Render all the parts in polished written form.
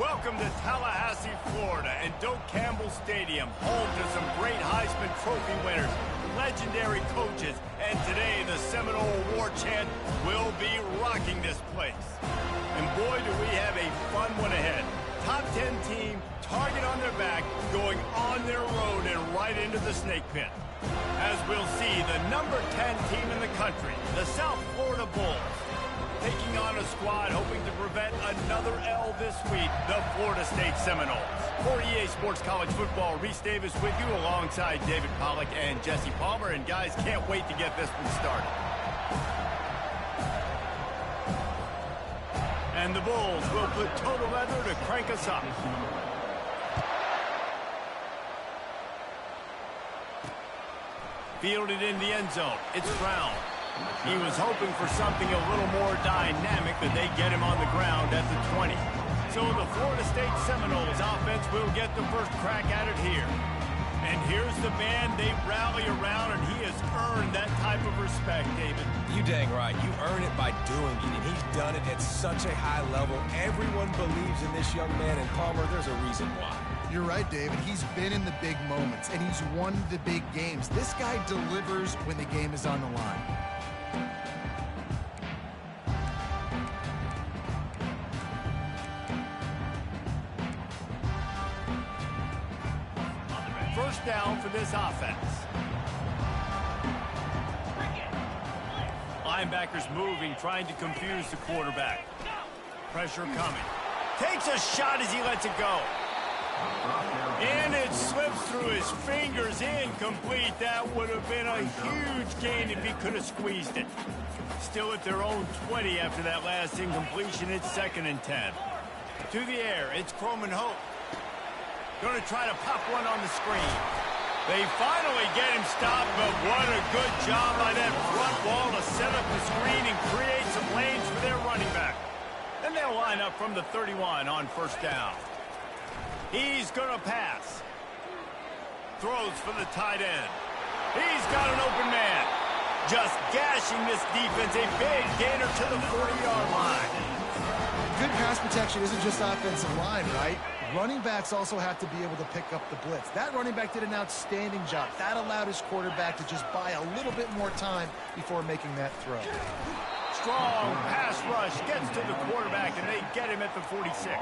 Welcome to Tallahassee, Florida, and Doak Campbell Stadium, home to some great Heisman Trophy winners, legendary coaches, and today the Seminole Award chant will be rocking this place. And boy, do we have a fun one ahead. Top 10 team, target on their back, going on their road and right into the snake pit. As we'll see, the number 10 team in the country, the South Florida Bulls, taking on a squad hoping to prevent another L this week, the Florida State Seminoles. For EA Sports College Football, Reese Davis with you alongside David Pollack and Jesse Palmer. And guys, can't wait to get this one started. And the Bulls will put total leather to crank us up. Fielded in the end zone. It's Brown. He was hoping for something a little more dynamic, but they get him on the ground at the 20. So the Florida State Seminoles offense will get the first crack at it here. And here's the man they rally around, and he has earned that type of respect, David. You dang right. You earn it by doing it, and he's done it at such a high level. Everyone believes in this young man, and Palmer, there's a reason why. You're right, David. He's been in the big moments, and he's won the big games. This guy delivers when the game is on the line. First down for this offense. Linebackers moving, trying to confuse the quarterback. Pressure coming. Takes a shot as he lets it go. And it slips through his fingers, incomplete. That would have been a huge gain if he could have squeezed it. Still at their own 20 after that last incompletion. It's 2nd and 10. To the air, it's Croman Hope. Going to try to pop one on the screen. They finally get him stopped, but what a good job by that front wall to set up the screen and create some lanes for their running back. And they'll line up from the 31 on first down. He's going to pass. Throws for the tight end. He's got an open man. Just gashing this defense. A big gainer to the 40-yard line. Good pass protection isn't just offensive line, right? Running backs also have to be able to pick up the blitz. That running back did an outstanding job. That allowed his quarterback to just buy a little bit more time before making that throw. Strong pass rush gets to the quarterback, and they get him at the 46.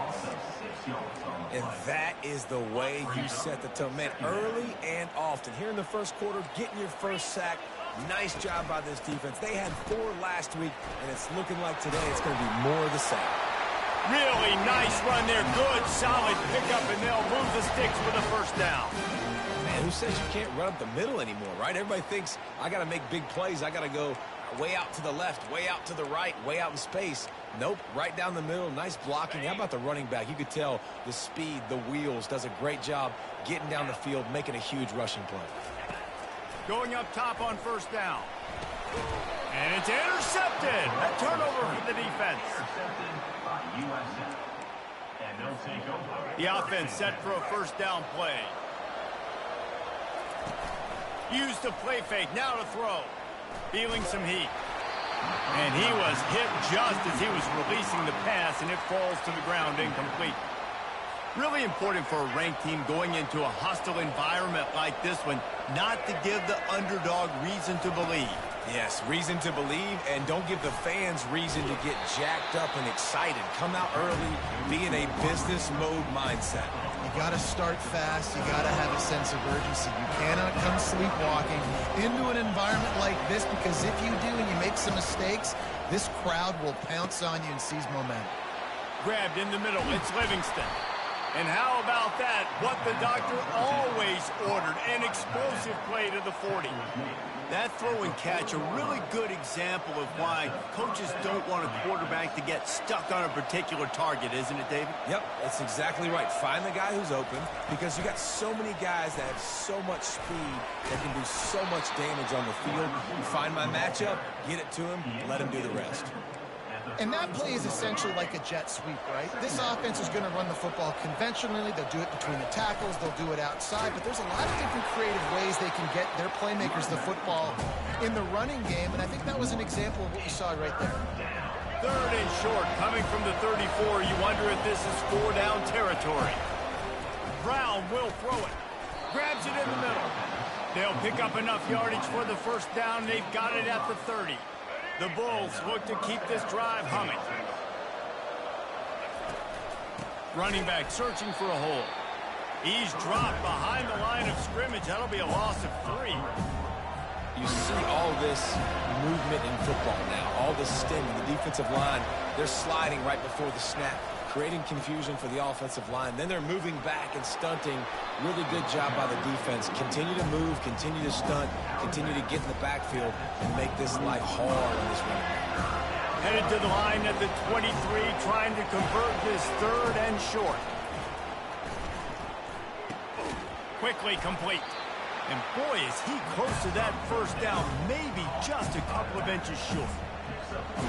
And that is the way you set the tone. Man, early and often. Here in the first quarter, getting your first sack. Nice job by this defense. They had 4 last week, and it's looking like today it's going to be more of the same. Really nice run there. Good, solid pickup, and they'll move the sticks for the first down. Man, who says you can't run up the middle anymore, right? Everybody thinks, I got to make big plays. I got to go way out to the left, way out to the right, way out in space. Nope, right down the middle. Nice blocking. How about the running back? You could tell the speed, the wheels, does a great job getting down the field, making a huge rushing play. Going up top on first down. And it's intercepted. A turnover for the defense. USF. And they'll take over. The offense set for a first down play. Used the play fake, now to throw. Feeling some heat. And he was hit just as he was releasing the pass, and it falls to the ground incomplete. Really important for a ranked team going into a hostile environment like this one, not to give the underdog reason to believe. Yes, reason to believe, and don't give the fans reason to get jacked up and excited. Come out early, be in a business mode mindset. You got to start fast. You got to have a sense of urgency. You cannot come sleepwalking into an environment like this, because if you do and you make some mistakes, this crowd will pounce on you and seize momentum. Grabbed in the middle, it's Livingston. And how about that? What the doctor always ordered, an explosive play to the 40. That throw and catch, a really good example of why coaches don't want a quarterback to get stuck on a particular target, isn't it, David? Yep, that's exactly right. Find the guy who's open, because you got so many guys that have so much speed that can do so much damage on the field. You find my matchup, get it to him, let him do the rest. And that play is essentially like a jet sweep, right? This offense is going to run the football conventionally. They'll do it between the tackles. They'll do it outside. But there's a lot of different creative ways they can get their playmakers the football in the running game. And I think that was an example of what we saw right there. Third and short, coming from the 34. You wonder if this is 4-down territory. Brown will throw it. Grabs it in the middle. They'll pick up enough yardage for the first down. They've got it at the 30. The Bulls look to keep this drive humming. Running back searching for a hole. He's dropped behind the line of scrimmage. That'll be a loss of 3. You see all this movement in football now, all this stemming. The defensive line, they're sliding right before the snap, creating confusion for the offensive line. Then they're moving back and stunting. Really good job by the defense. Continue to move, continue to stunt, continue to get in the backfield and make this life hard on this running back. Headed to the line at the 23, trying to convert this third and short. Quickly complete. And boy, is he close to that first down, maybe just a couple of inches short.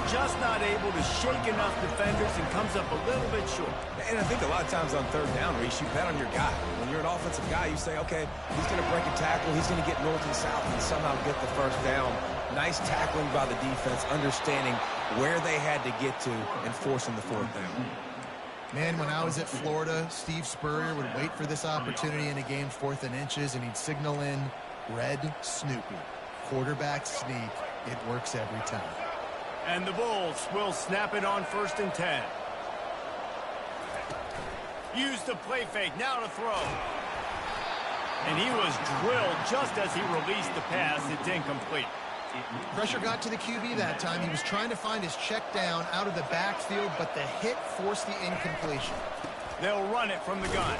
Just not able to shake enough defenders and comes up a little bit short. And I think a lot of times on third down, Reese, you bet on your guy. When you're an offensive guy, you say, okay, he's going to break a tackle, he's going to get north and south and somehow get the first down. Nice tackling by the defense, understanding where they had to get to and forcing the fourth down. Man, when I was at Florida, Steve Spurrier would wait for this opportunity in a game 4th and inches, and he'd signal in red Snoopy. Quarterback sneak. It works every time. And the Bulls will snap it on 1st and 10. Use the play fake, now to throw. And he was drilled just as he released the pass. It's incomplete. Pressure got to the QB that time. He was trying to find his check down out of the backfield, but the hit forced the incompletion. They'll run it from the gun.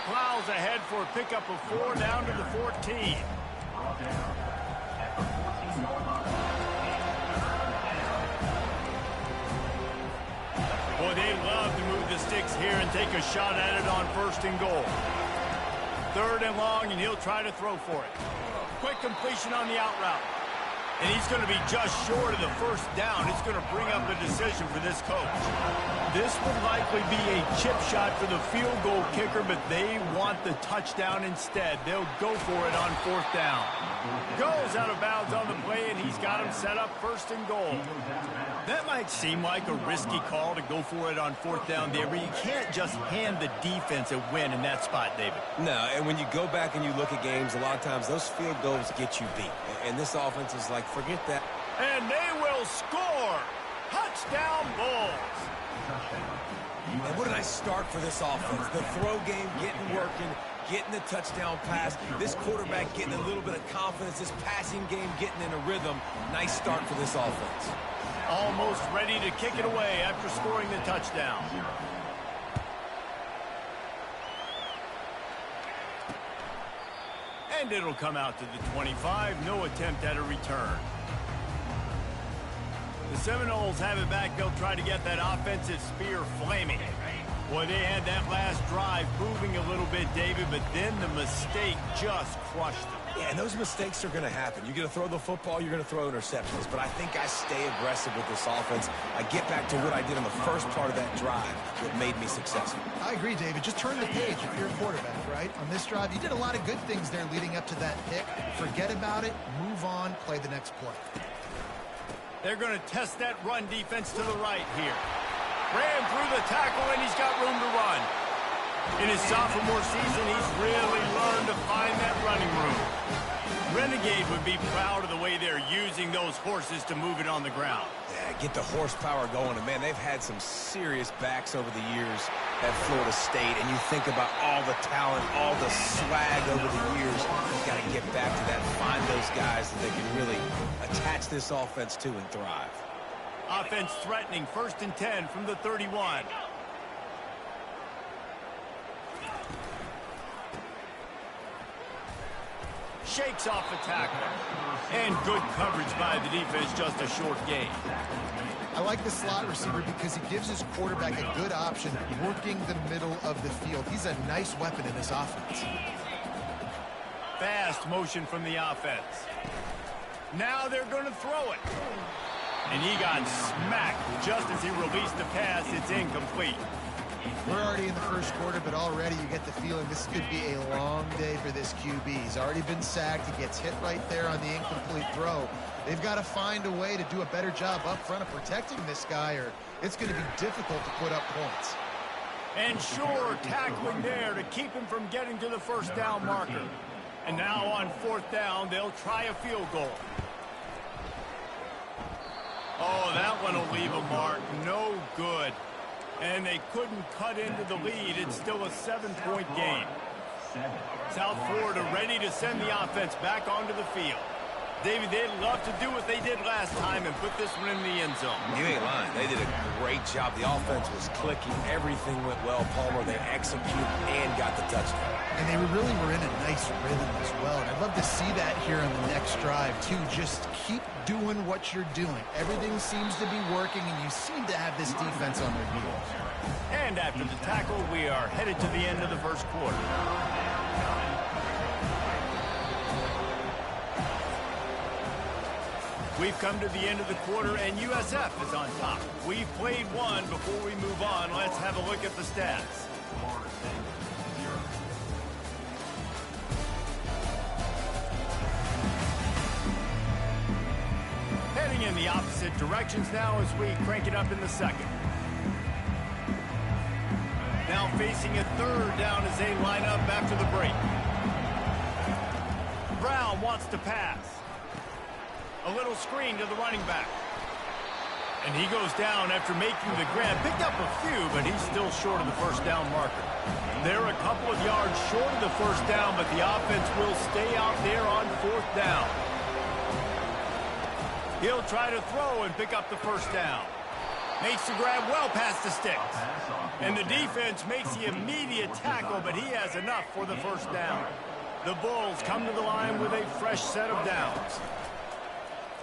Plows ahead for a pickup of 4 down to the 14. Boy, they love to move the sticks here and take a shot at it on 1st and goal. 3rd and long, and he'll try to throw for it. Quick completion on the out route. And he's going to be just short of the first down. It's going to bring up a decision for this coach. This would likely be a chip shot for the field goal kicker, but they want the touchdown instead. They'll go for it on 4th down. Goes out of bounds on the play, and he's got him set up 1st and goal. That might seem like a risky call to go for it on 4th down there, but you can't just hand the defense a win in that spot, David. No, and when you go back and you look at games, a lot of times those field goals get you beat. And this offense is like, forget that. And they will score. Touchdown, Bulls. And what a nice start for this offense. The throw game getting working, getting the touchdown pass. This quarterback getting a little bit of confidence. This passing game getting in a rhythm. Nice start for this offense. Almost ready to kick it away after scoring the touchdown. And it'll come out to the 25. No attempt at a return. The Seminoles have it back. They'll try to get that offensive spear flaming. Boy, they had that last drive moving a little bit, David, but then the mistake just crushed them. Yeah, and those mistakes are going to happen. You're going to throw the football, you're going to throw interceptions. But I think I stay aggressive with this offense. I get back to what I did on the first part of that drive that made me successful. I agree, David. Just turn the page if you're a quarterback, right? On this drive, you did a lot of good things there leading up to that pick. Forget about it, move on, play the next play. They're going to test that run defense to the right here. Ran through the tackle, and he's got room to run. In his sophomore season, he's really learned to find that running room. Renegade would be proud of the way they're using those horses to move it on the ground. Yeah, get the horsepower going. And, man, they've had some serious backs over the years at Florida State. And you think about all the talent, all the swag over the years. You've got to get back to that, find those guys that they can really attach this offense to and thrive. Offense threatening, 1st and 10 from the 31. Shakes off the tackle. And good coverage by the defense, just a short gain. I like the slot receiver because he gives his quarterback a good option working the middle of the field. He's a nice weapon in this offense. Fast motion from the offense. Now they're going to throw it. And he got smacked just as he released the pass. It's incomplete. We're already in the first quarter, but already you get the feeling this could be a long day for this QB. He's already been sacked. He gets hit right there on the incomplete throw. They've got to find a way to do a better job up front of protecting this guy, or it's going to be difficult to put up points. And sure, tackling there to keep him from getting to the first down marker. And now on fourth down, they'll try a field goal. Oh, that one will leave a mark. No good. And they couldn't cut into the lead. It's still a 7-point game. South Florida ready to send the offense back onto the field. David, they'd love to do what they did last time and put this one in the end zone. You ain't lying. They did a great job. The offense was clicking. Everything went well. Palmer, they executed and got the touchdown. And they really were in a nice rhythm as well. And I'd love to see that here on the next drive, too. Just keep doing what you're doing. Everything seems to be working, and you seem to have this defense on their heels. And after the tackle, we are headed to the end of the first quarter. We've come to the end of the quarter, and USF is on top. We've played one. Before we move on, let's have a look at the stats. Heading in the opposite directions now as we crank it up in the second. Now facing a third down as they line up after the break. Brown wants to pass. A little screen to the running back. And he goes down after making the grab. Picked up a few, but he's still short of the first down marker. They're a couple of yards short of the first down, but the offense will stay out there on fourth down. He'll try to throw and pick up the first down. Makes the grab well past the sticks. And the defense makes the immediate tackle, but he has enough for the first down. The Bulls come to the line with a fresh set of downs.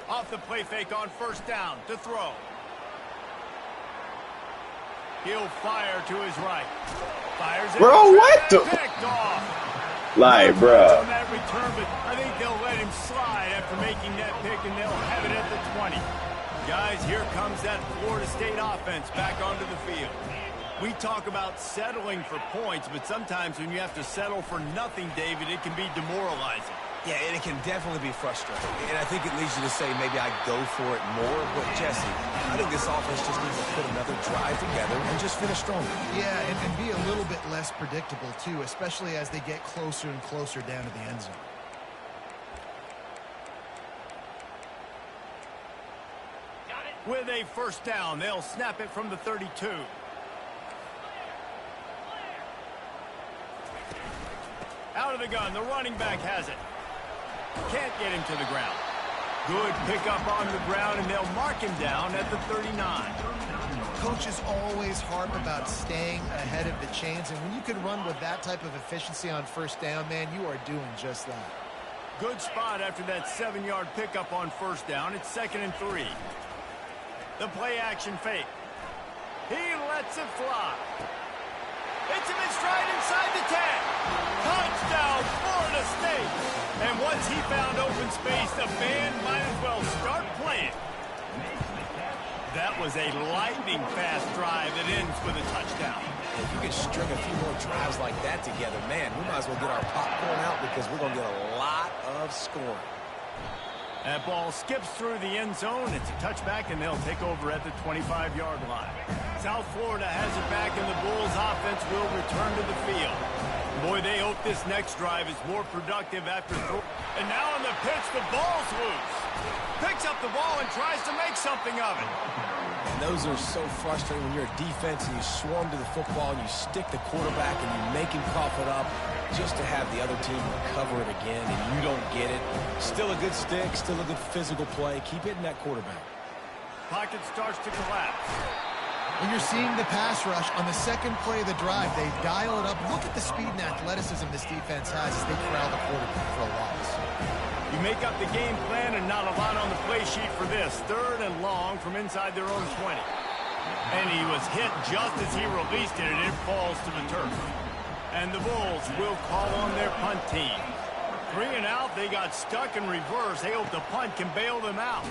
Off the play fake on first down to throw. He'll fire to his right. Fires it. Bro, what the? Picked off. Like, bro. On that return, but I think they'll let him slide after making that pick, and they'll have it at the 20. Guys, here comes that Florida State offense back onto the field. We talk about settling for points, but sometimes when you have to settle for nothing, David, it can be demoralizing. Yeah, and it can definitely be frustrating. And I think it leads you to say maybe I go for it more. But, Jesse, I think this offense just needs to put another drive together and just finish stronger. Yeah, and be a little bit less predictable, too, especially as they get closer and closer down to the end zone. With a first down, they'll snap it from the 32. Out of the gun, the running back has it. Can't get him to the ground. Good pickup on the ground, and they'll mark him down at the 39. Coaches always harp about staying ahead of the chains, and when you can run with that type of efficiency on first down, man, you are doing just that. Good spot after that 7-yard pickup on first down. It's 2nd and 3. The play action fake. He lets it fly. It's him in stride inside the 10. Touchdown, Florida State. And once he found open space, the band might as well start playing. That was a lightning-fast drive that ends with a touchdown. If you could string a few more drives like that together, man, we might as well get our popcorn out because we're going to get a lot of scoring. That ball skips through the end zone. It's a touchback, and they'll take over at the 25-yard line. South Florida has it back, and the Bulls offense will return to the field. Boy, they hope this next drive is more productive after throw. And now on the pitch, the ball's loose. Picks up the ball and tries to make something of it. And those are so frustrating when you're a defense and you swarm to the football and you stick the quarterback and you make him cough it up just to have the other team recover it again and you don't get it. Still a good stick, still a good physical play. Keep hitting that quarterback. Pocket starts to collapse. When you're seeing the pass rush on the second play of the drive, they dial it up. Look at the speed and athleticism this defense has as they corral the quarterback for a loss. You make up the game plan and not a lot on the play sheet for this. 3rd and long from inside their own 20. And he was hit just as he released it, and it falls to the turf. And the Bulls will call on their punt team. 3 and out, they got stuck in reverse. They hope the punt can bail them out.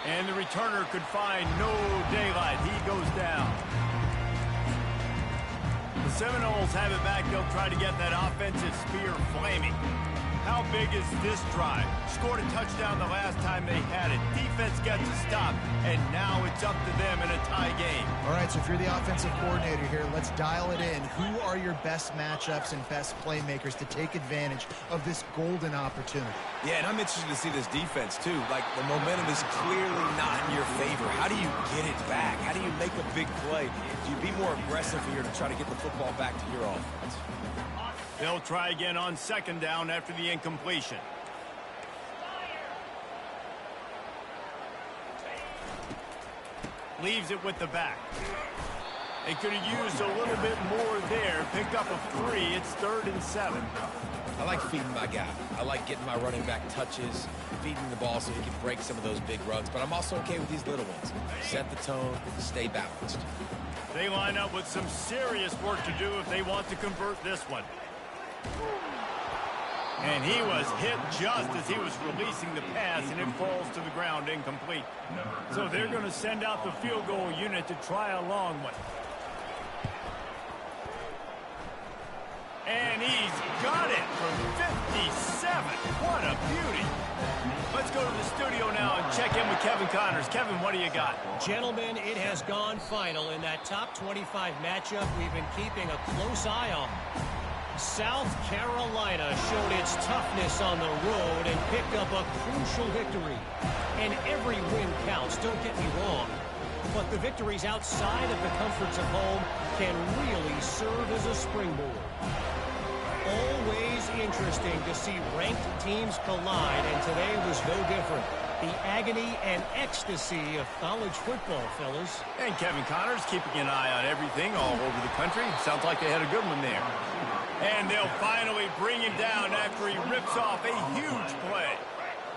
And the returner could find no daylight. He goes down. Seminoles have it back. They'll try to get that offensive spear flaming. How big is this drive? Scored a touchdown the last time they had it. Defense gets a stop, and now it's up to them in a tie game. All right, so if you're the offensive coordinator here, let's dial it in. Who are your best matchups and best playmakers to take advantage of this golden opportunity? Yeah, and I'm interested to see this defense, too. Like, the momentum is clearly not in your favor. How do you get it back? How do you make a big play? Do you be more aggressive here to try to get the football back to your offense? They'll try again on second down after the incompletion. Leaves it with the back. They could have used a little bit more there. Pick up a 3. It's 3rd and 7. I like feeding my guy. I like getting my running back touches, feeding the ball so he can break some of those big runs. But I'm also okay with these little ones. Set the tone, stay balanced. They line up with some serious work to do if they want to convert this one. And he was hit just as he was releasing the pass, and it falls to the ground incomplete. So they're going to send out the field goal unit to try a long one. And he's got it from 57. What a beauty. Let's go to the studio now and check in with Kevin Connors. Kevin, what do you got? Gentlemen, it has gone final in that top 25 matchup we've been keeping a close eye on. South Carolina showed its toughness on the road and picked up a crucial victory. And every win counts, don't get me wrong. But the victories outside of the comforts of home can really serve as a springboard. Always interesting to see ranked teams collide, and today was no different. The agony and ecstasy of college football, fellas. And Kevin Connors keeping an eye on everything all over the country. Sounds like they had a good one there. And they'll finally bring him down after he rips off a huge play.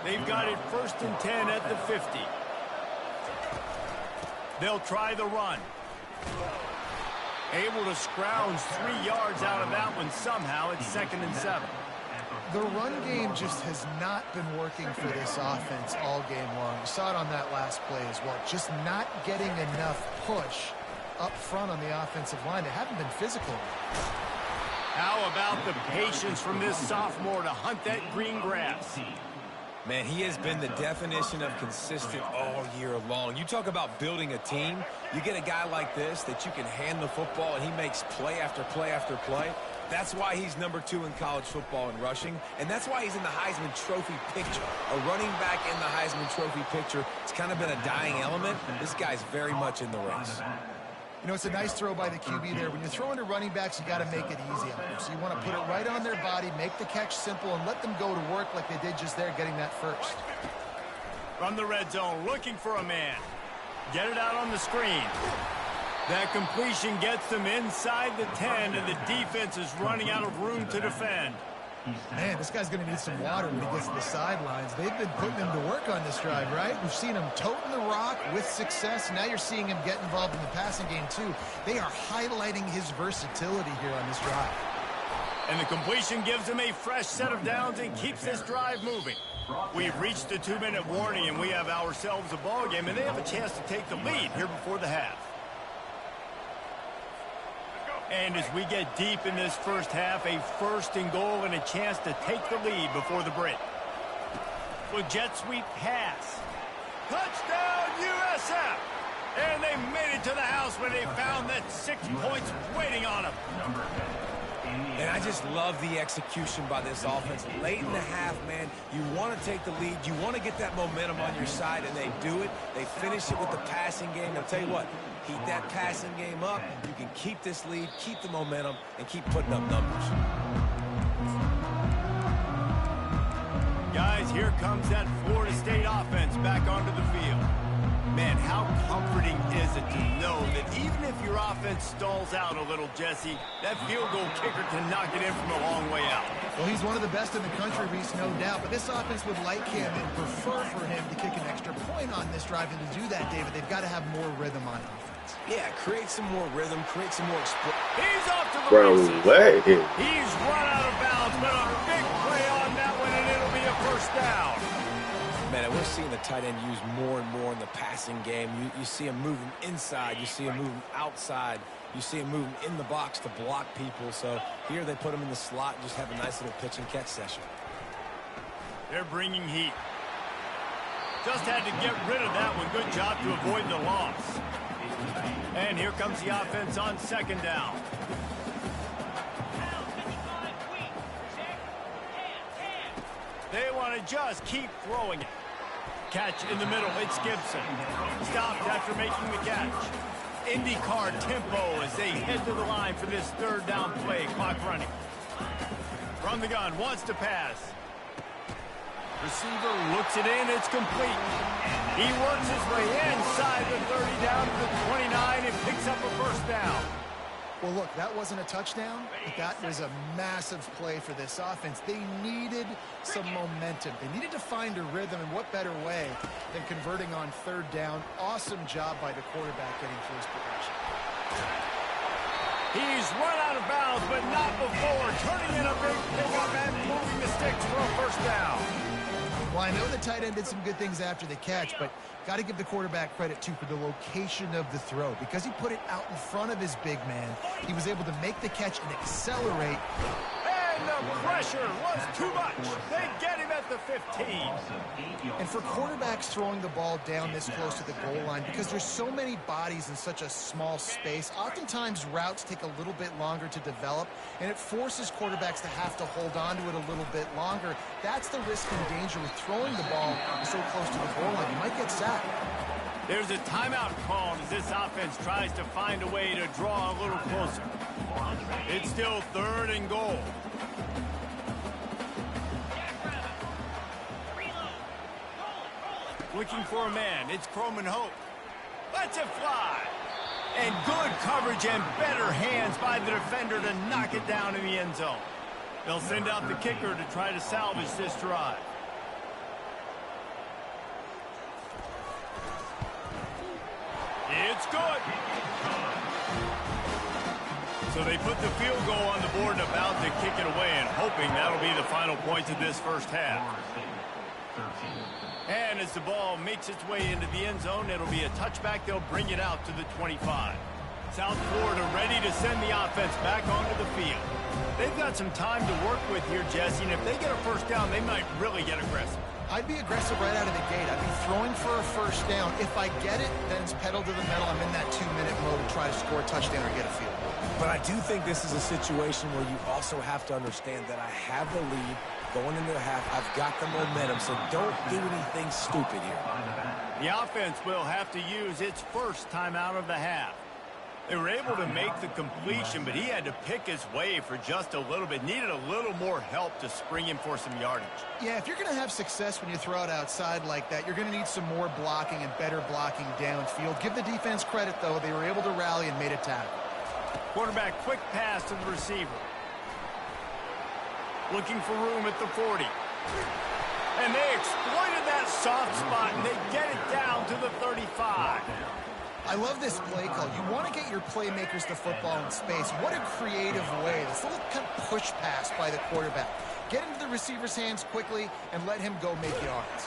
They've got it 1st and 10 at the 50. They'll try the run. Able to scrounge 3 yards out of that one somehow. It's 2nd and 7. The run game just has not been working for this offense all game long. You saw it on that last play as well. Just not getting enough push up front on the offensive line. They haven't been physical. How about the patience from this sophomore to hunt that green grass? Man, he has been the definition of consistent all year long. You talk about building a team. You get a guy like this that you can hand the football and he makes play after play after play. That's why he's #2 in college football in rushing, and that's why he's in the Heisman Trophy picture. A running back in the Heisman Trophy picture. It's kind of been a dying element. This guy's very much in the race. You know, it's a nice throw by the QB there. When you're throwing to running backs, you got to make it easy on them. So you want to put it right on their body, make the catch simple, and let them go to work like they did just there, getting that first. From the red zone, looking for a man. Get it out on the screen. That completion gets them inside the 10, and the defense is running out of room to defend. Man, this guy's going to need some water when he gets to the sidelines. They've been putting him to work on this drive, right? We've seen him toting the rock with success. Now you're seeing him get involved in the passing game, too. They are highlighting his versatility here on this drive. And the completion gives him a fresh set of downs and keeps this drive moving. We've reached the 2-minute warning, and we have ourselves a ball game, and they have a chance to take the lead here before the half. And as we get deep in this first half, a 1st and goal and a chance to take the lead before the break. With jet sweep pass. Touchdown, USF! And they made it to the house when they found that 6 points waiting on them. And I just love the execution by this offense. Late in the half, man, you want to take the lead. You want to get that momentum on your side, and they do it. They finish it with the passing game. I'll tell you what, keep that passing game up. You can keep this lead, keep the momentum, and keep putting up numbers. Guys, here comes that Florida State offense back onto the field. Man, how comforting is it to know that even if your offense stalls out a little, Jesse, that field goal kicker can knock it in from a long way out. Well, he's one of the best in the country, Reese, no doubt. But this offense would like him and prefer for him to kick an extra point on this drive. And to do that, David, they've got to have more rhythm on offense. Yeah, create some more rhythm, create some more explosion. He's off to the races. He's run out of bounds, but a big play on that one, and it'll be a 1st down. Man, we're seeing the tight end used more and more in the passing game. You see him moving inside. You see him moving outside. You see him moving in the box to block people. So here they put him in the slot and just have a nice little pitch and catch session. They're bringing heat. Just had to get rid of that one. Good job to avoid the loss. And here comes the offense on second down. They want to just keep throwing it. Catch in the middle. It's Gibson. Stopped after making the catch. IndyCar tempo as they head to the line for this third down play. Clock running. From the gun. Wants to pass. Receiver looks it in. It's complete. He works his way inside the 30 down to the 29 and picks up a first down. Well, look, that wasn't a touchdown, but that was a massive play for this offense. They needed some momentum. They needed to find a rhythm, and what better way than converting on third down. Awesome job by the quarterback getting first possession. He's run out of bounds, but not before turning in a big pickup and moving the sticks for a first down. Well, I know the tight end did some good things after the catch, but got to give the quarterback credit, too, for the location of the throw. Because he put it out in front of his big man, he was able to make the catch and accelerate. And the pressure was too much. They get him at the 15. And for quarterbacks throwing the ball down this close to the goal line, because there's so many bodies in such a small space, oftentimes routes take a little bit longer to develop, and it forces quarterbacks to have to hold on to it a little bit longer. That's the risk and danger with throwing the ball so close to the goal line. You might get sacked. There's a timeout called as this offense tries to find a way to draw a little closer. It's still third and goal. Looking for a man. It's Croman Hope. Lets it fly. And good coverage and better hands by the defender to knock it down in the end zone. They'll send out the kicker to try to salvage this drive. It's good. So they put the field goal on the board and about to kick it away, and hoping that'll be the final points of this first half. And as the ball makes its way into the end zone, it'll be a touchback. They'll bring it out to the 25. South Florida ready to send the offense back onto the field. They've got some time to work with here, Jesse, and if they get a first down, they might really get aggressive. I'd be aggressive right out of the gate. I'd be throwing for a first down. If I get it, then it's pedal to the metal. I'm in that 2-minute mode to try to score a touchdown or get a field. But I do think this is a situation where you also have to understand that I have the lead going into the half. I've got the momentum, so don't do anything stupid here. The offense will have to use its first timeout of the half. They were able to make the completion, but he had to pick his way for just a little bit. Needed a little more help to spring him for some yardage. Yeah, if you're going to have success when you throw it outside like that, you're going to need some more blocking and better blocking downfield. Give the defense credit, though. They were able to rally and made a tackle. Quarterback, quick pass to the receiver. Looking for room at the 40. And they exploited that soft spot, and they get it down to the 35. I love this play call. You want to get your playmakers the football in space. What a creative way. This little kind of push pass by the quarterback. Get into the receiver's hands quickly and let him go make yards.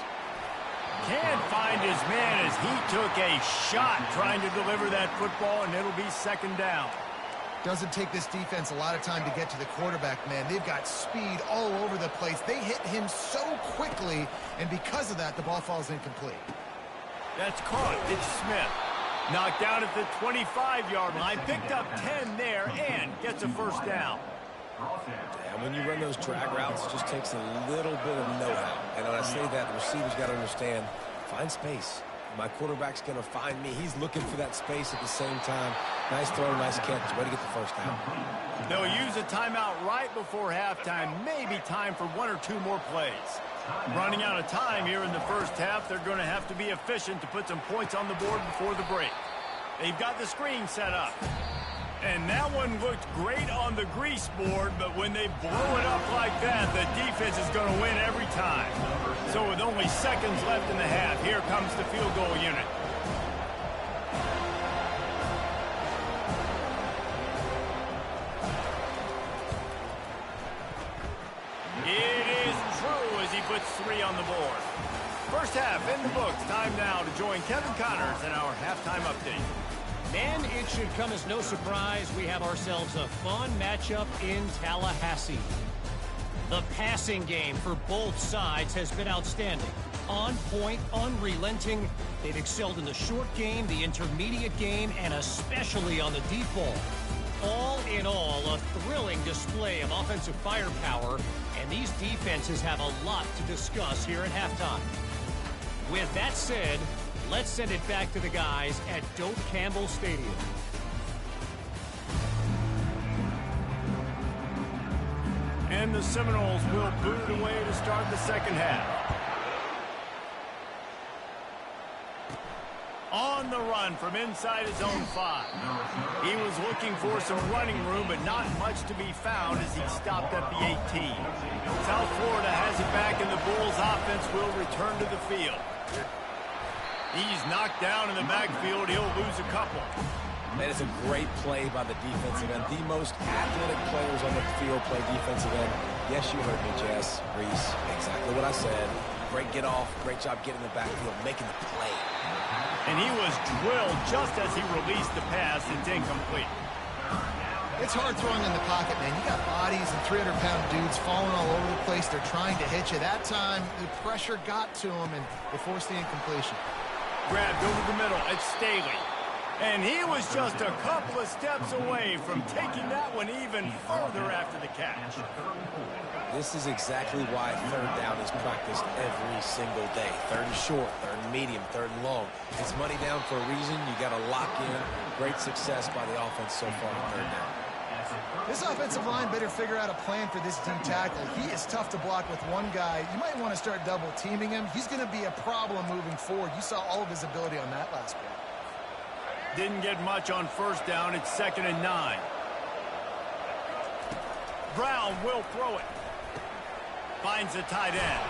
Can't find his man as he took a shot trying to deliver that football, and it'll be second down. Doesn't take this defense a lot of time to get to the quarterback, man. They've got speed all over the place. They hit him so quickly, and because of that, the ball falls incomplete. That's caught. It's Smith. Knocked down at the 25-yard line. Picked up 10 there and gets a first down. And when you run those drag routes, it just takes a little bit of know-how. And when I say that, the receiver's got to understand, find space. My quarterback's going to find me. He's looking for that space at the same time. Nice throw, nice catch. Way to get the first down. They'll use a timeout right before halftime. Maybe time for one or two more plays. Running out of time here in the first half. They're going to have to be efficient to put some points on the board before the break. They've got the screen set up. And that one looked great on the grease board, but when they blow it up like that, the defense is going to win every time. So with only seconds left in the half, here comes the field goal unit. It is true as he puts puts 3 on the board. First half in the books. Time now to join Kevin Connors in our halftime update. And it should come as no surprise we have ourselves a fun matchup in Tallahassee. The passing game for both sides has been outstanding. On point, unrelenting. They've excelled in the short game, the intermediate game, and especially on the deep ball. All in all, a thrilling display of offensive firepower, and these defenses have a lot to discuss here at halftime. With that said, let's send it back to the guys at Doak Campbell Stadium. And the Seminoles will boot it away to start the second half. On the run from inside his own 5. He was looking for some running room, but not much to be found as he stopped at the 18. South Florida has it back, and the Bulls offense will return to the field. He's knocked down in the backfield. He'll lose a couple. That is a great play by the defensive end. The most athletic players on the field play defensive end. Yes, you heard me, Jess, Reese. Exactly what I said. Great get off. Great job getting in the backfield, making the play. And he was drilled just as he released the pass. It's incomplete. It's hard throwing in the pocket, man. You got bodies and 300-pound dudes falling all over the place. They're trying to hit you. That time, the pressure got to him, and they forced the incompletion. Grabbed over the middle. It's Staley. And he was just a couple of steps away from taking that one even further after the catch. This is exactly why third down is practiced every single day. Third and short, third and medium, third and long. It's money down for a reason. You got to lock in. Great success by the offense so far on third down. This offensive line better figure out a plan for this D tackle. He is tough to block with one guy. You might want to start double teaming him. He's going to be a problem moving forward. You saw all of his ability on that last play. Didn't get much on first down. It's 2nd and 9. Brown will throw it. Finds the tight end.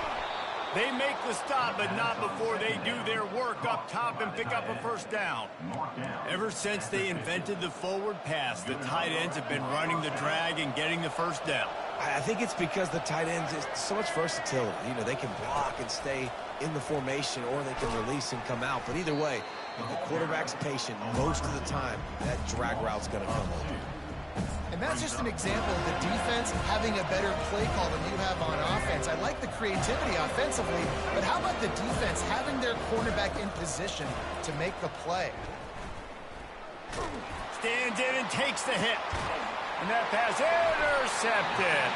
They make the stop, but not before they do their work up top and pick up a first down. Ever since they invented the forward pass, the tight ends have been running the drag and getting the first down. I think it's because the tight ends is so much versatility. You know, they can block and stay in the formation, or they can release and come out. But either way, if the quarterback's patient, most of the time, that drag route's going to come over. And that's just an example of the defense having a better play call than you have on offense. I like the creativity offensively, but how about the defense having their cornerback in position to make the play? Stands in and takes the hit. And that pass intercepted.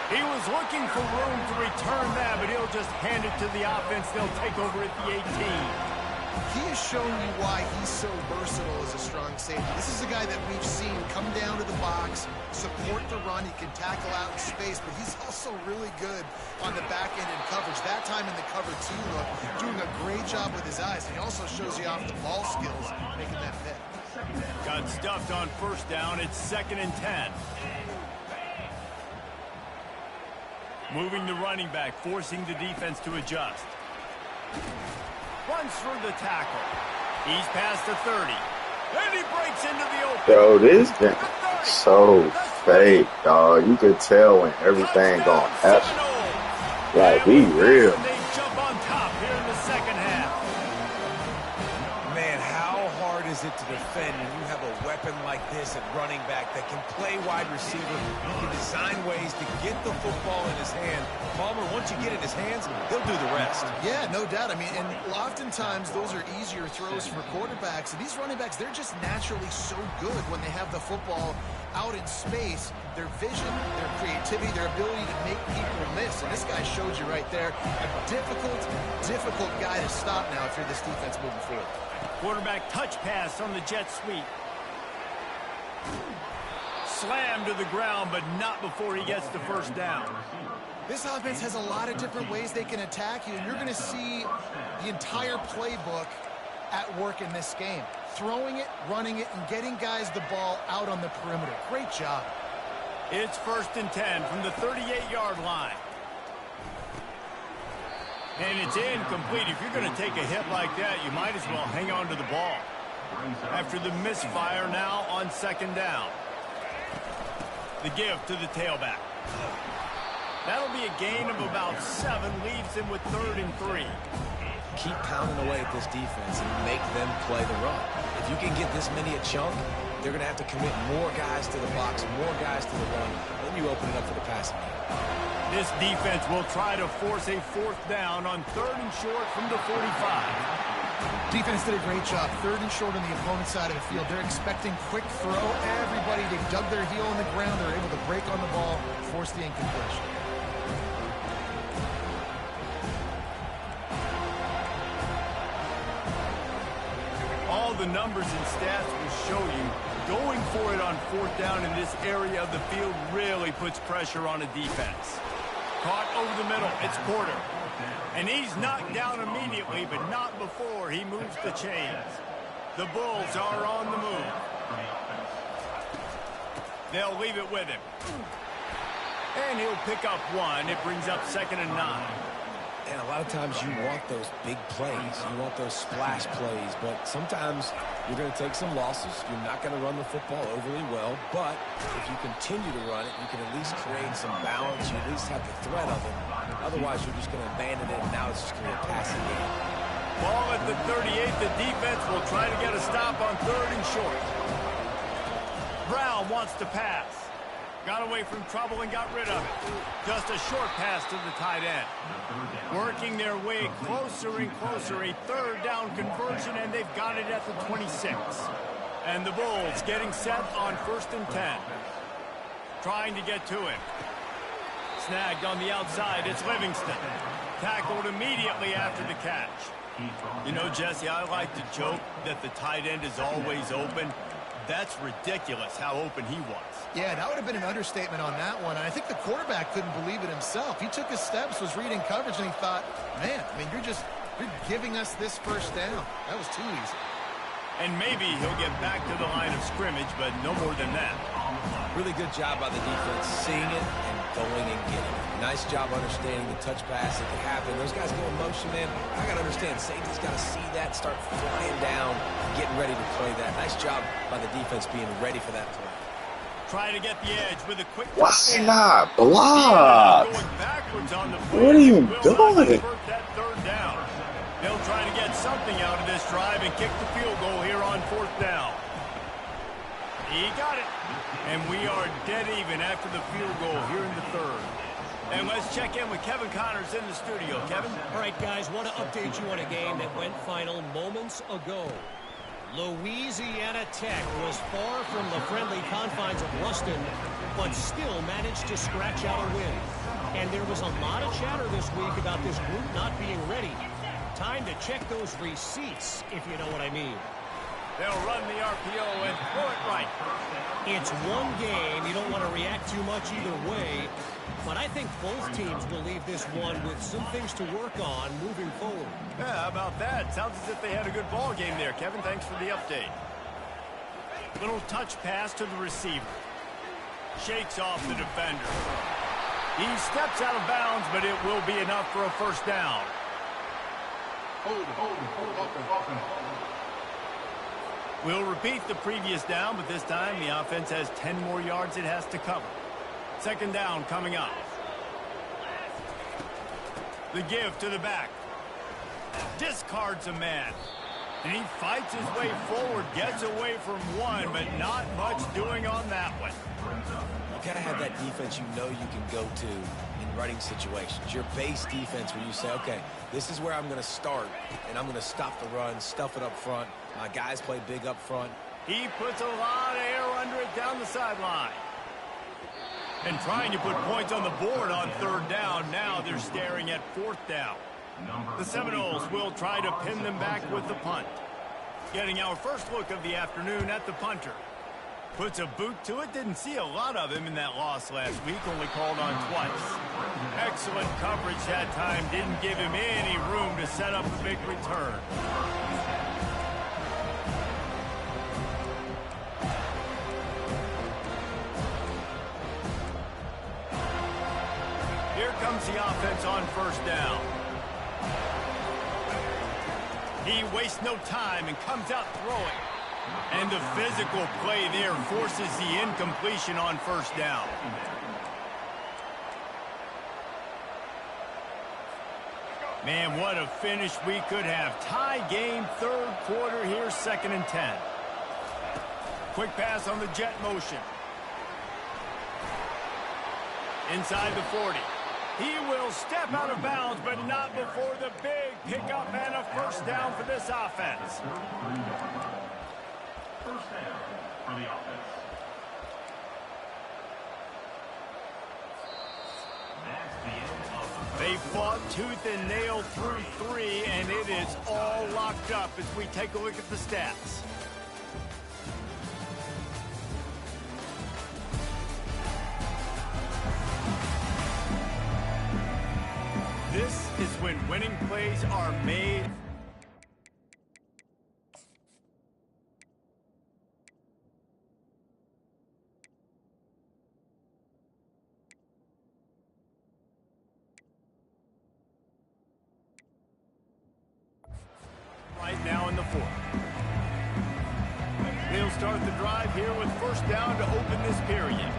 He was looking for room to return that, but he'll just hand it to the offense. They'll take over at the 18. He has shown you why he's so versatile as a strong safety. This is a guy that we've seen come down to the box, support the run. He can tackle out in space, but he's also really good on the back end in coverage. That time in the cover 2 look, doing a great job with his eyes. And he also shows you off the ball skills, making that pick. Got stuffed on first down. It's 2nd and 10. Moving the running back, forcing the defense to adjust. Runs through the tackle. He's past the 30. And he breaks into the open. Yo, this game so fake, dog. You could tell when everything gonna happen. Like, be real. They jump on top here in the second half. Man, how hard is it to defend when you have a weapon like this at running back that can play wide receiver? You can design ways to get the football in his hand. Palmer, once you get it in his hands, he'll do the rest. Yeah, no doubt. I mean, and oftentimes those are easier throws for quarterbacks. And these running backs, they're just naturally so good when they have the football out in space. Their vision, their creativity, their ability to make people miss. And this guy showed you right there. A difficult guy to stop now if you're this defense moving forward. Quarterback touch pass on the jet sweep. Slammed to the ground, but not before he gets the first down. This offense has a lot of different ways they can attack you, and you're going to see the entire playbook at work in this game. Throwing it, running it, and getting guys the ball out on the perimeter. Great job. It's 1st and 10 from the 38-yard line. And it's incomplete. If you're going to take a hit like that, you might as well hang on to the ball. After the misfire, now on 2nd down. The give to the tailback. That'll be a gain of about 7, leaves him with 3rd and 3. Keep pounding away at this defense and make them play the run. If you can get this many a chunk, they're going to have to commit more guys to the box, more guys to the run. Then you open it up for the passing game. This defense will try to force a 4th down on 3rd and short from the 45. Defense did a great job. 3rd and short on the opponent's side of the field. They're expecting quick throw. Everybody, they dug their heel in the ground. They're able to break on the ball, force the incompletion. All the numbers and stats will show you going for it on 4th down in this area of the field really puts pressure on a defense. Caught over the middle. It's Porter. And he's knocked down immediately, but not before he moves the chains. The Bulls are on the move. They'll leave it with him. And he'll pick up 1. It brings up 2nd and 9. And a lot of times you want those big plays. You want those splash plays. But sometimes you're going to take some losses. You're not going to run the football overly well. But if you continue to run it, you can at least create some balance. You at least have the threat of it. Otherwise, you're just going to abandon it, and now it's just going to be a passing game. Ball at the 38. The defense will try to get a stop on 3rd and short. Brown wants to pass. Got away from trouble and got rid of it. Just a short pass to the tight end. Working their way closer and closer. A 3rd down conversion, and they've got it at the 26. And the Bulls getting set on 1st and 10. Trying to get to him. Snagged on the outside. It's Livingston. Tackled immediately after the catch. You know, Jesse, I like to joke that the tight end is always open. That's ridiculous how open he was. Yeah, that would have been an understatement on that one. And I think the quarterback couldn't believe it himself. He took his steps, was reading coverage, and he thought, man, I mean, you're giving us this 1st down. That was too easy. And maybe he'll get back to the line of scrimmage, but no more than that. Really good job by the defense, seeing it and going and getting it. Nice job understanding the touch pass that could happen. Those guys go in motion, man. I got to understand, safety's got to see that, start flying down, getting ready to play that. Nice job by the defense being ready for that play. Trying to get the edge with a quick... Why not block? Going backwards on the What are you doing? That 3rd down. They'll try to get something out of this drive and kick the field goal here on 4th down. He got it. And we are dead even after the field goal here in the 3rd. And let's check in with Kevin Connors in the studio. Kevin? All right, guys, want to update you on a game that went final moments ago. Louisiana Tech was far from the friendly confines of Ruston, but still managed to scratch out a win. And there was a lot of chatter this week about this group not being ready. Time to check those receipts, if you know what I mean. They'll run the RPO and throw it right. It's one game. You don't want to react too much either way. But I think both teams will leave this one with some things to work on moving forward. Yeah, how about that? Sounds as if they had a good ball game there. Kevin, thanks for the update. Little touch pass to the receiver. Shakes off the defender. He steps out of bounds, but it will be enough for a 1st down. We'll repeat the previous down, but this time the offense has 10 more yards it has to cover. 2nd down coming up. The give to the back. Discards a man. And he fights his way forward, gets away from 1, but not much doing on that one. You got to have that defense you know you can go to in running situations. Your base defense where you say, okay, this is where I'm going to start, and I'm going to stop the run, stuff it up front. My guys play big up front. He puts a lot of air under it down the sideline. And trying to put points on the board on 3rd down. Now they're staring at 4th down. The Seminoles will try to pin them back with the punt. Getting our first look of the afternoon at the punter. Puts a boot to it. Didn't see a lot of him in that loss last week. Only called on twice. Excellent coverage that time. Didn't give him any room to set up a big return. Here comes the offense on 1st down. He wastes no time and comes out throwing. And the physical play there forces the incompletion on 1st down. Man, what a finish we could have. Tie game, third quarter here, 2nd and 10. Quick pass on the jet motion. Inside the 40. He will step out of bounds, but not before the big pickup and a first down for this offense. First down for the offense. They fought tooth and nail through 3, and it is all locked up as we take a look at the stats. This is when winning plays are made. Right now in the 4th. They'll start the drive here with first down to open this period.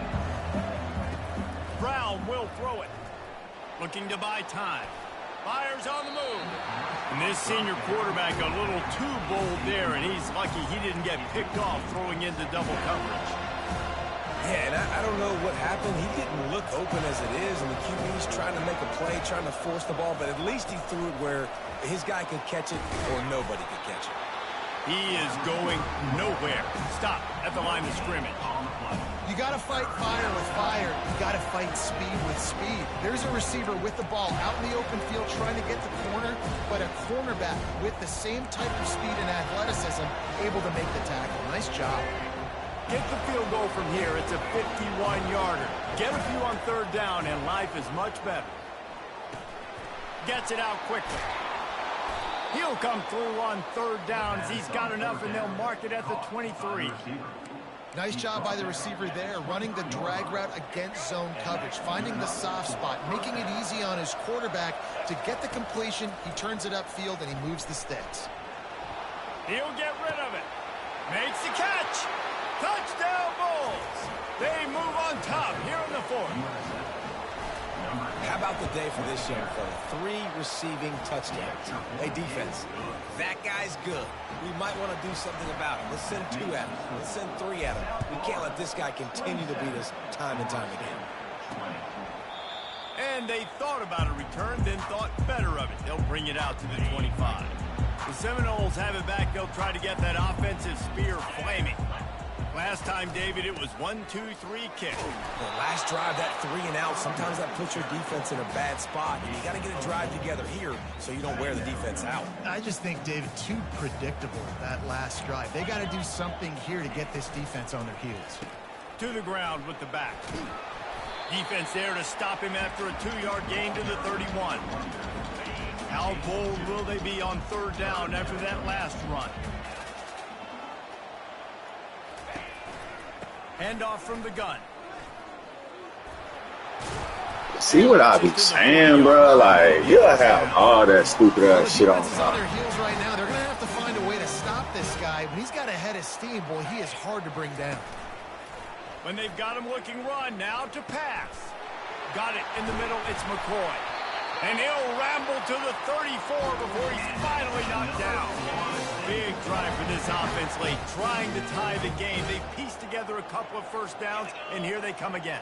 Brown will throw it. Looking to buy time. Fires on the move. And this senior quarterback a little too bold there, and he's lucky he didn't get picked off throwing into double coverage. Yeah, and I don't know what happened. He didn't look open as it is, and the QB's trying to make a play, trying to force the ball, but at least he threw it where his guy could catch it or nobody could catch it. He is going nowhere. Stop at the line of scrimmage. You got to fight fire with fire. You got to fight speed with speed. There's a receiver with the ball out in the open field trying to get the corner, but a cornerback with the same type of speed and athleticism able to make the tackle. Nice job. Get the field goal from here. It's a 51-yarder. Get a few on third down, and life is much better. Gets it out quickly. He'll come through on third downs. He's got enough, and they'll mark it at the 23. Nice job by the receiver there, running the drag route against zone coverage, finding the soft spot, making it easy on his quarterback to get the completion. He turns it upfield, and he moves the sticks. He'll get rid of it. Makes the catch. Touchdown Bulls. They move on top here in the 4th. How about the day for this young fella? 3 receiving touchdowns. Hey, defense, that guy's good. We might want to do something about it. Let's send 2 at him. Let's send 3 at him. We can't let this guy continue to beat us time and time again. And they thought about a return, then thought better of it. They'll bring it out to the 25. The Seminoles have it back. They'll try to get that offensive spear flaming. Last time, David, it was 1-2-3 kick. The last drive, that 3 and out, sometimes that puts your defense in a bad spot. And you got to get a drive together here so you don't wear the defense out. I just think, David, too predictable, that last drive. They got to do something here to get this defense on their heels. To the ground with the back. Defense there to stop him after a 2-yard gain to the 31. How bold will they be on third down after that last run? Handoff from the gun. See what I be saying, bro? Like, you'll have all that stupid ass shit on their heels right now. They're going to have to find a way to stop this guy. When he's got a head of steam, boy, he is hard to bring down. When they've got him looking run, now to pass. Got it in the middle, it's McCoy. And he'll ramble to the 34 before he's finally knocked down. Big drive for this offense late, trying to tie the game. They pieced together a couple of first downs, and here they come again.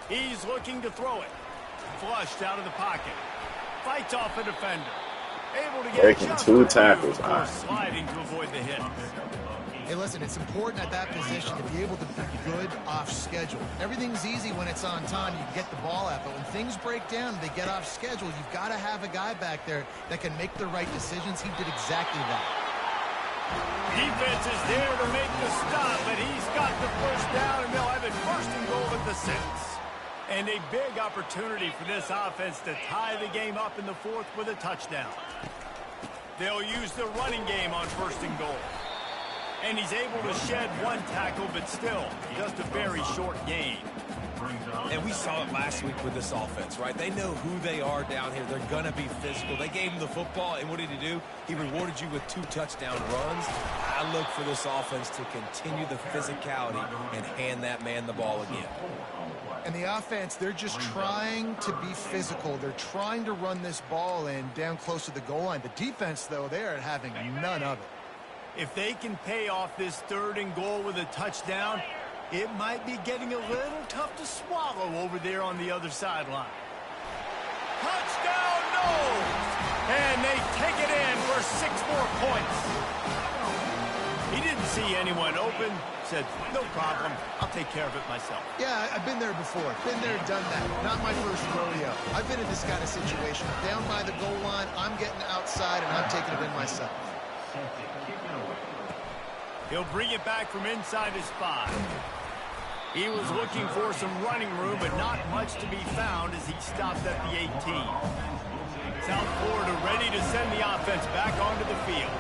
He's looking to throw it. Flushed out of the pocket. Fights off a defender. Able to get taking 2 tackles. Sliding to avoid the hit. Hey, listen, it's important at that position to be able to be good off schedule. Everything's easy when it's on time. You get the ball out. But when things break down, they get off schedule. You've got to have a guy back there that can make the right decisions. He did exactly that. Defense is there to make the stop, but he's got the first down, and they'll have it first and goal at the 6. And a big opportunity for this offense to tie the game up in the 4th with a touchdown. They'll use the running game on first and goal. And he's able to shed 1 tackle, but still just a very short gain. And we saw it last week with this offense, right? They know who they are down here. They're going to be physical. They gave him the football, and what did he do? He rewarded you with 2 touchdown runs. I look for this offense to continue the physicality and hand that man the ball again. And the offense, they're just trying to be physical. They're trying to run this ball in down close to the goal line. The defense, though, they are having none of it. If they can pay off this 3rd and goal with a touchdown, it might be getting a little tough to swallow over there on the other sideline. Touchdown, no! And they take it in for 6 more points. He didn't see anyone open, said, no problem, I'll take care of it myself. Yeah, I've been there before. Been there, done that. Not my first rodeo. I've been in this kind of situation. Down by the goal line, I'm getting outside, and I'm taking it in myself. He'll bring it back from inside his 5. He was looking for some running room, but not much to be found as he stopped at the 18. South Florida ready to send the offense back onto the field.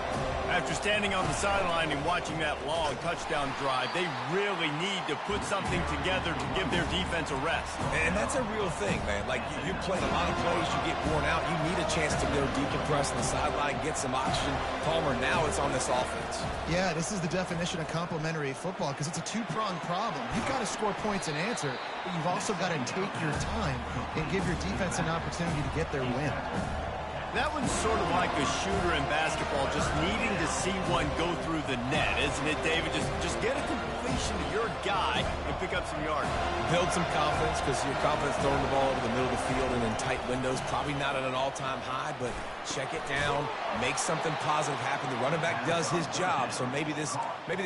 After standing on the sideline and watching that long touchdown drive, they really need to put something together to give their defense a rest. And that's a real thing, man. Like, you play a lot of plays, you get worn out. You need a chance to go decompress on the sideline, get some oxygen. Palmer, now it's on this offense. Yeah, this is the definition of complementary football because it's a 2-pronged problem. You've got to score points and answer, but you've also got to take your time and give your defense an opportunity to get their win. That one's sort of like a shooter in basketball, just needing to see one go through the net, isn't it, David? Just get a completion to your guy and pick up some yards. Build some confidence, because your confidence throwing the ball over the middle of the field and in tight windows, probably not at an all-time high, but check it down, make something positive happen. The running back does his job, so maybe this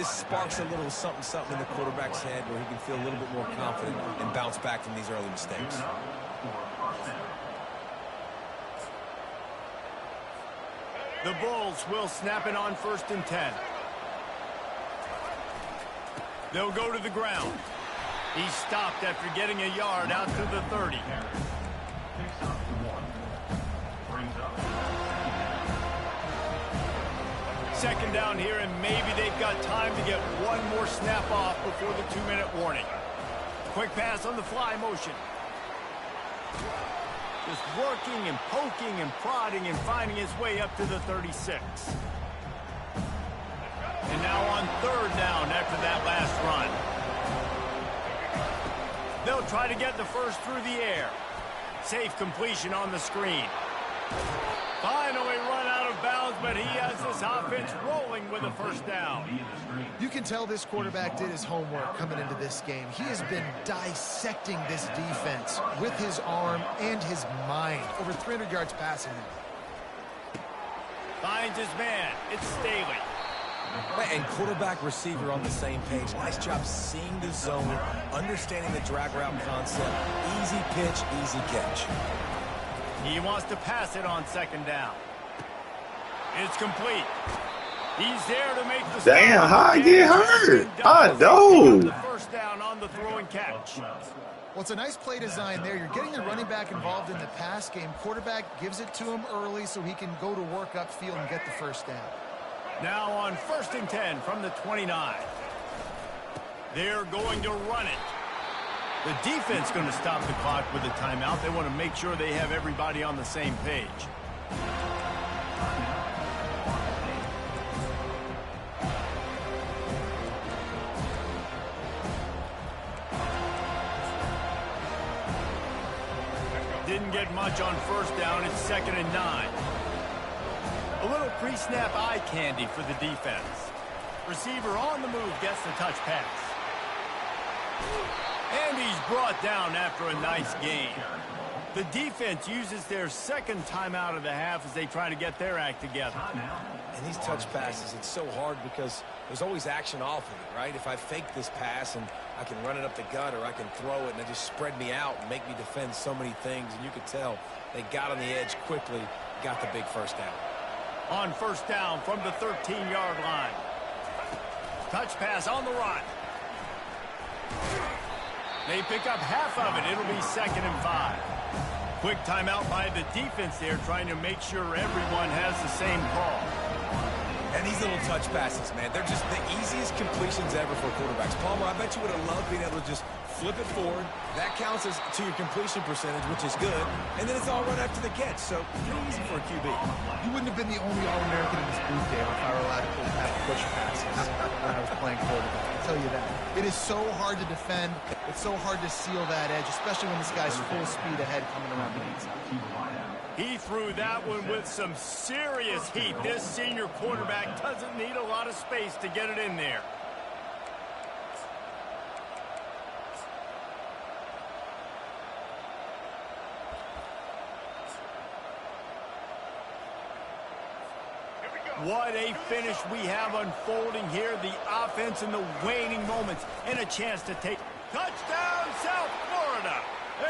sparks a little something in the quarterback's head where he can feel a little bit more confident and bounce back from these early mistakes. The Bulls will snap it on 1st and 10. They'll go to the ground. He stopped after getting a yard out to the 30. Second down here, and maybe they've got time to get one more snap off before the 2-minute warning. Quick pass on the fly motion. Just working and poking and prodding and finding his way up to the 36. And now on 3rd down after that last run. They'll try to get the first through the air. Safe completion on the screen. Finally run out of bounds, but he has this offense rolling with a 1st down. You can tell this quarterback did his homework coming into this game. He has been dissecting this defense with his arm and his mind. Over 300 yards passing him. Finds his man. It's Staley. And quarterback receiver on the same page. Nice job seeing the zone, understanding the drag route concept. Easy pitch, easy catch. He wants to pass it on 2nd down. It's complete. He's there to make the start. Damn, how I get hurt? I know. The 1st down on the throw and catch. Well, it's a nice play design there. You're getting the running back involved in the pass game. Quarterback gives it to him early so he can go to work upfield and get the 1st down. Now on 1st and 10 from the 29. They're going to run it. The defense going to stop the clock with a timeout. They want to make sure they have everybody on the same page. Didn't get much on 1st down. It's 2nd and 9. A little pre-snap eye candy for the defense. Receiver on the move gets the touch pass. And he's brought down after a nice gain. The defense uses their 2nd timeout of the half as they try to get their act together. And these touch passes, it's so hard because there's always action off of it, right? If I fake this pass and I can run it up the gut or I can throw it and it just spread me out and make me defend so many things. And you could tell they got on the edge quickly, got the big 1st down. On 1st down from the 13-yard line. Touch pass on the run. They pick up half of it. It'll be 2nd and 5. Quick timeout by the defense there, trying to make sure everyone has the same call. And these little touch passes, man, they're just the easiest completions ever for quarterbacks. Palmer, I bet you would have loved being able to just flip it forward. That counts as to your completion percentage, which is good. And then it's all right after the catch, so pretty easy for a QB. You wouldn't have been the only All-American in this booth, Dave, if I were allowed to have push passes when I was playing quarterback. I'll tell you that. It is so hard to defend. It's so hard to seal that edge, especially when this guy's full speed ahead coming around the inside. He threw that one with some serious heat. This senior quarterback doesn't need a lot of space to get it in there. What a finish we have unfolding here. The offense in the waning moments and a chance to take touchdown South Florida.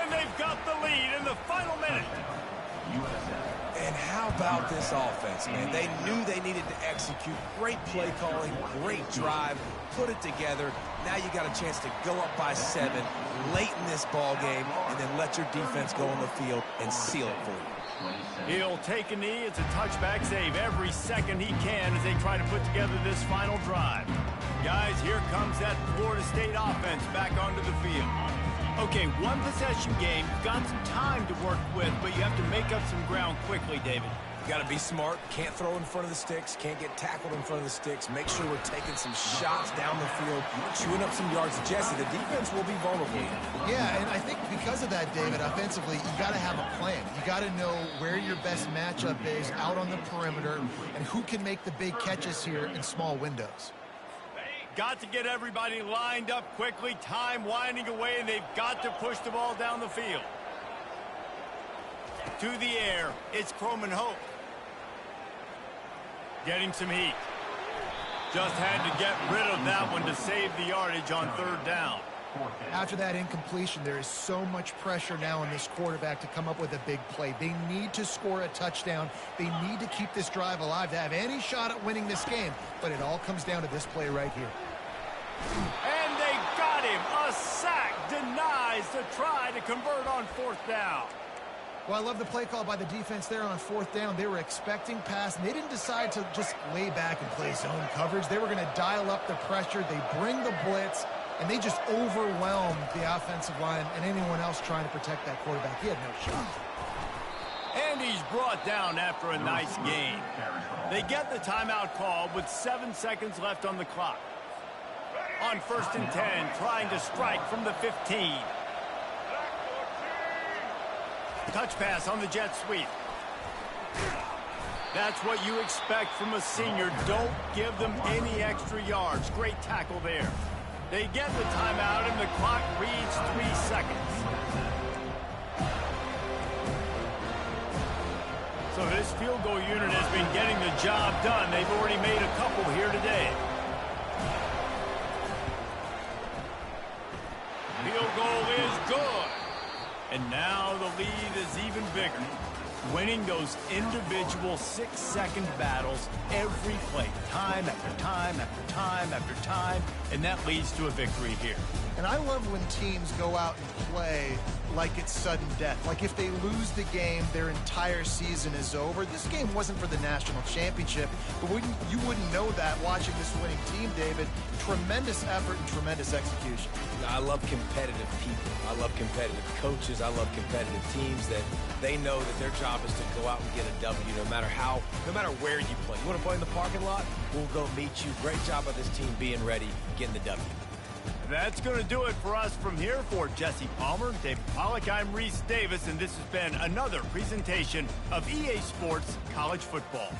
And they've got the lead in the final minute. And how about this offense, man? They knew they needed to execute. Great play calling, great drive, put it together. Now you got a chance to go up by 7 late in this ball game and then let your defense go on the field and seal it for you. He'll take a knee. It's a touchback save every second he can as they try to put together this final drive. Guys, here comes that Florida State offense back onto the field. Okay, one possession game. You've got some time to work with, but you have to make up some ground quickly, David. You got to be smart. Can't throw in front of the sticks. Can't get tackled in front of the sticks. Make sure we're taking some shots down the field, chewing up some yards. Jesse, the defense will be vulnerable. Yeah, and I think because of that, David, offensively, you got to have a plan. You got to know where your best matchup is out on the perimeter and who can make the big catches here in small windows. Got to get everybody lined up quickly. Time winding away, and they've got to push the ball down the field. To the air, it's Croman Hope. Getting some heat. Just had to get rid of that one to save the yardage on 3rd down. After that incompletion, there is so much pressure now on this quarterback to come up with a big play. They need to score a touchdown. They need to keep this drive alive to have any shot at winning this game. But it all comes down to this play right here. And they got him. A sack denies the try to convert on 4th down. Well, I love the play call by the defense there on 4th down. They were expecting pass, and they didn't decide to just lay back and play zone coverage. They were going to dial up the pressure. They bring the blitz, and they just overwhelmed the offensive line and anyone else trying to protect that quarterback. He had no shot. And he's brought down after a nice gain. They get the timeout call with 7 seconds left on the clock. On 1st and 10, trying to strike from the 15. Touch pass on the jet sweep. That's what you expect from a senior. Don't give them any extra yards. Great tackle there. They get the timeout, and the clock reads 3 seconds. So this field goal unit has been getting the job done. They've already made a couple here today. Field goal is good. And now the lead is even bigger. Winning those individual 6-second battles every play, time after time after time after time, and that leads to a victory here. And I love when teams go out and play like it's sudden death. Like if they lose the game, their entire season is over. This game wasn't for the national championship, but you wouldn't know that watching this winning team, David. Tremendous effort and tremendous execution. I love competitive people. I love competitive coaches. I love competitive teams that they know that their job is to go out and get a W no matter where you play. You want to play in the parking lot? We'll go meet you. Great job of this team being ready, getting the W. That's going to do it for us from here. For Jesse Palmer, David Pollack, I'm Reese Davis, and this has been another presentation of EA Sports College Football.